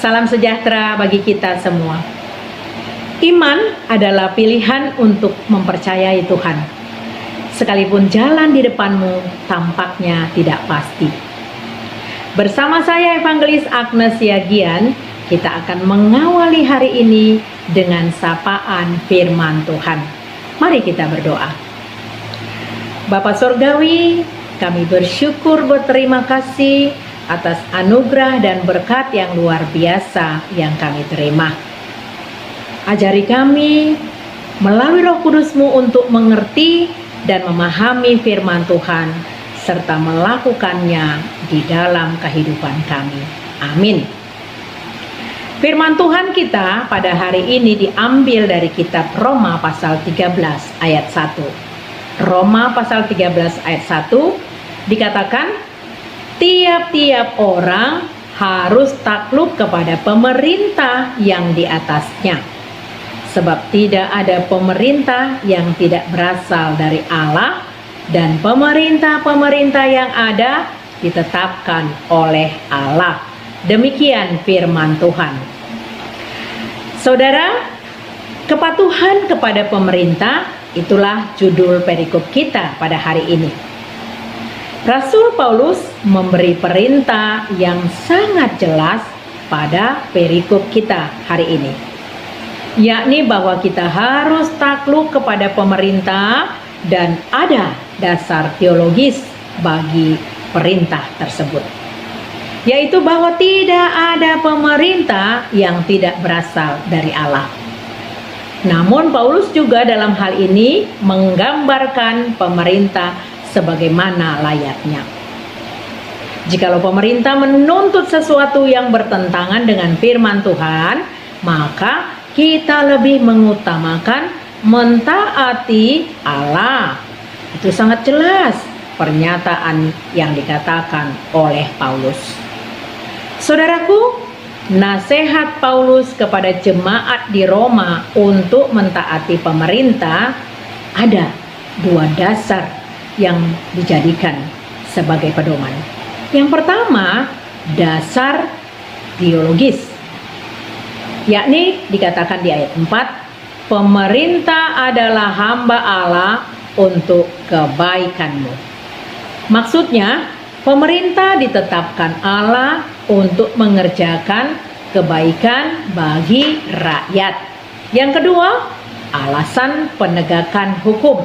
Salam sejahtera bagi kita semua. Iman adalah pilihan untuk mempercayai Tuhan, sekalipun jalan di depanmu tampaknya tidak pasti. Bersama saya Evangelis Agnes Yagian, kita akan mengawali hari ini dengan sapaan firman Tuhan. Mari kita berdoa. Bapa Surgawi, kami bersyukur berterima kasih atas anugerah dan berkat yang luar biasa yang kami terima. Ajari kami melalui Roh Kudus-Mu untuk mengerti dan memahami firman Tuhan serta melakukannya di dalam kehidupan kami. Amin. Firman Tuhan kita pada hari ini diambil dari kitab Roma pasal 13 ayat 1. Roma pasal 13 ayat 1 dikatakan, tiap-tiap orang harus takluk kepada pemerintah yang di atasnya. Sebab tidak ada pemerintah yang tidak berasal dari Allah, dan pemerintah-pemerintah yang ada ditetapkan oleh Allah. Demikian firman Tuhan. Saudara, kepatuhan kepada pemerintah, itulah judul perikop kita pada hari ini. Rasul Paulus memberi perintah yang sangat jelas pada perikop kita hari ini, yakni bahwa kita harus takluk kepada pemerintah dan ada dasar teologis bagi perintah tersebut, yaitu bahwa tidak ada pemerintah yang tidak berasal dari Allah. Namun Paulus juga dalam hal ini menggambarkan pemerintah sebagaimana layaknya. Jikalau pemerintah menuntut sesuatu yang bertentangan dengan firman Tuhan, maka kita lebih mengutamakan mentaati Allah. Itu sangat jelas pernyataan yang dikatakan oleh Paulus. Saudaraku, nasihat Paulus kepada jemaat di Roma untuk mentaati pemerintah ada dua dasar yang dijadikan sebagai pedoman. Yang pertama, dasar teologis, yakni dikatakan di ayat 4, pemerintah adalah hamba Allah untuk kebaikanmu. Maksudnya, pemerintah ditetapkan Allah untuk mengerjakan kebaikan bagi rakyat. Yang kedua, alasan penegakan hukum.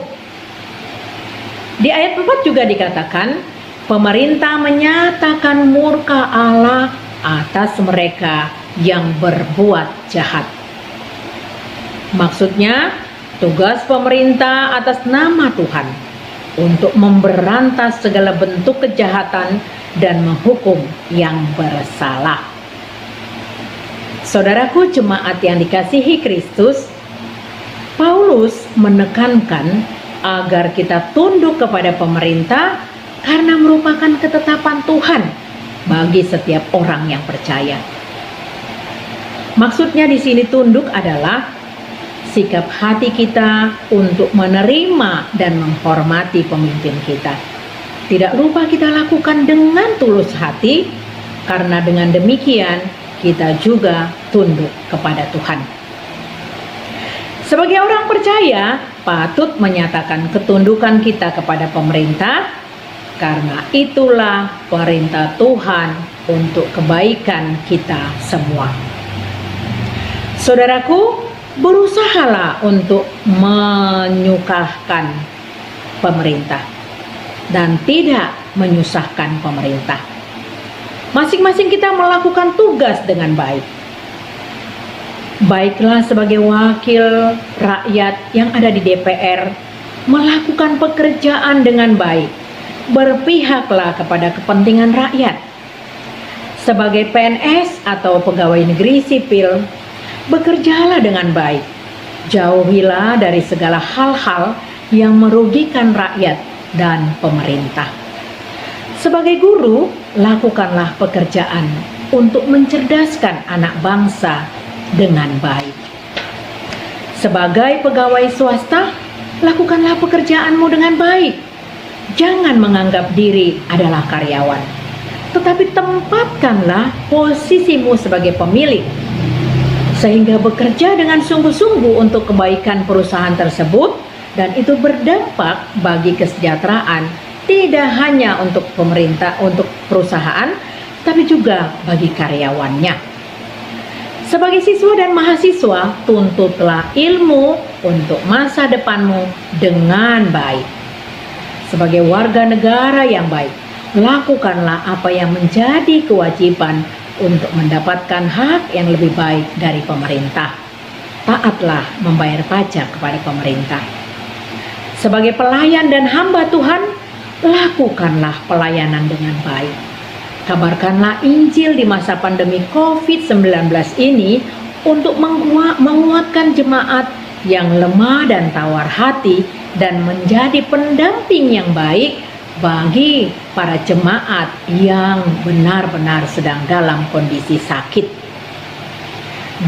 Di ayat 4 juga dikatakan, pemerintah menyatakan murka Allah atas mereka yang berbuat jahat. Maksudnya, tugas pemerintah atas nama Tuhan untuk memberantas segala bentuk kejahatan dan menghukum yang bersalah. Saudaraku jemaat yang dikasihi Kristus, Paulus menekankan agar kita tunduk kepada pemerintah karena merupakan ketetapan Tuhan bagi setiap orang yang percaya. Maksudnya di sini tunduk adalah sikap hati kita untuk menerima dan menghormati pemimpin kita. Tidak lupa kita lakukan dengan tulus hati, karena dengan demikian kita juga tunduk kepada Tuhan. Sebagai orang percaya, patut menyatakan ketundukan kita kepada pemerintah, karena itulah perintah Tuhan untuk kebaikan kita semua. Saudaraku, berusahalah untuk menyukahkan pemerintah dan tidak menyusahkan pemerintah. Masing-masing kita melakukan tugas dengan baik. Baiklah sebagai wakil rakyat yang ada di DPR, melakukan pekerjaan dengan baik. Berpihaklah kepada kepentingan rakyat. Sebagai PNS atau pegawai negeri sipil, bekerjalah dengan baik. Jauhilah dari segala hal-hal yang merugikan rakyat dan pemerintah. Sebagai guru, lakukanlah pekerjaan untuk mencerdaskan anak bangsa dengan baik. Sebagai pegawai swasta, lakukanlah pekerjaanmu dengan baik. Jangan menganggap diri adalah karyawan. tetapi tempatkanlah posisimu sebagai pemilik, sehingga bekerja dengan sungguh-sungguh untuk kebaikan perusahaan tersebut, dan itu berdampak bagi kesejahteraan tidak hanya untuk pemerintah, untuk perusahaan, tapi juga bagi karyawannya. Sebagai siswa dan mahasiswa, tuntutlah ilmu untuk masa depanmu dengan baik. Sebagai warga negara yang baik, lakukanlah apa yang menjadi kewajiban untuk mendapatkan hak yang lebih baik dari pemerintah. Taatlah membayar pajak kepada pemerintah. Sebagai pelayan dan hamba Tuhan, lakukanlah pelayanan dengan baik. Kabarkanlah Injil di masa pandemi COVID-19 ini untuk menguatkan jemaat yang lemah dan tawar hati dan menjadi pendamping yang baik bagi para jemaat yang benar-benar sedang dalam kondisi sakit,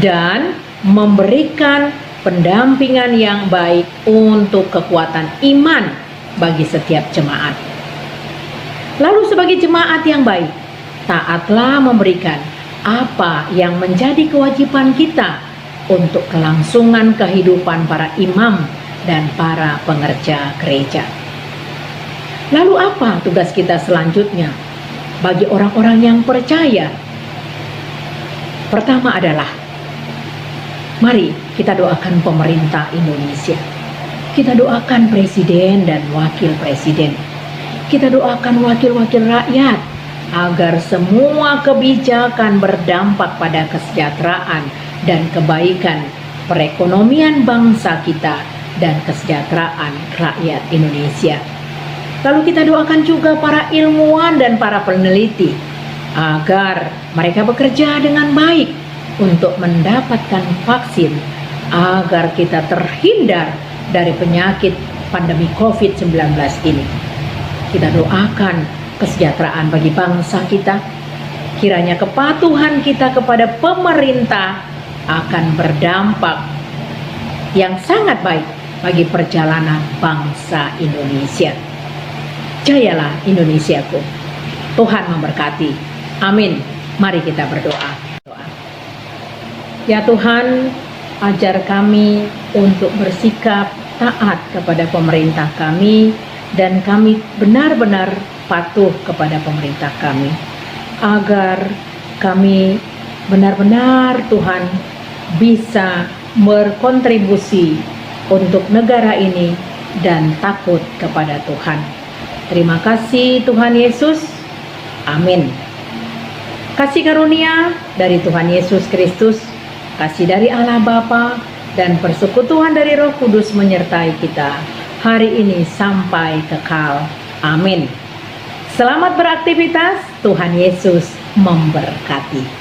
dan memberikan pendampingan yang baik untuk kekuatan iman bagi setiap jemaat. Lalu sebagai jemaat yang baik, taatlah memberikan apa yang menjadi kewajiban kita untuk kelangsungan kehidupan para imam dan para pengerja gereja. Lalu apa tugas kita selanjutnya bagi orang-orang yang percaya? Pertama adalah, mari kita doakan pemerintah Indonesia. Kita doakan presiden dan wakil presiden. Kita doakan wakil-wakil rakyat agar semua kebijakan berdampak pada kesejahteraan dan kebaikan perekonomian bangsa kita dan kesejahteraan rakyat Indonesia. Lalu kita doakan juga para ilmuwan dan para peneliti agar mereka bekerja dengan baik untuk mendapatkan vaksin agar kita terhindar dari penyakit pandemi COVID-19 ini. Kita doakan kesejahteraan bagi bangsa kita. Kiranya kepatuhan kita kepada pemerintah akan berdampak yang sangat baik bagi perjalanan bangsa Indonesia. Jayalah Indonesiaku. Tuhan memberkati. Amin. Mari kita berdoa. Ya Tuhan, ajar kami untuk bersikap taat kepada pemerintah kami, dan kami benar-benar patuh kepada pemerintah kami, agar kami benar-benar Tuhan bisa berkontribusi untuk negara ini dan takut kepada Tuhan. Terima kasih Tuhan Yesus. Amin. Kasih karunia dari Tuhan Yesus Kristus, kasih dari Allah Bapa, dan persekutuan dari Roh Kudus menyertai kita hari ini sampai kekal. Amin. Selamat beraktivitas. Tuhan Yesus memberkati.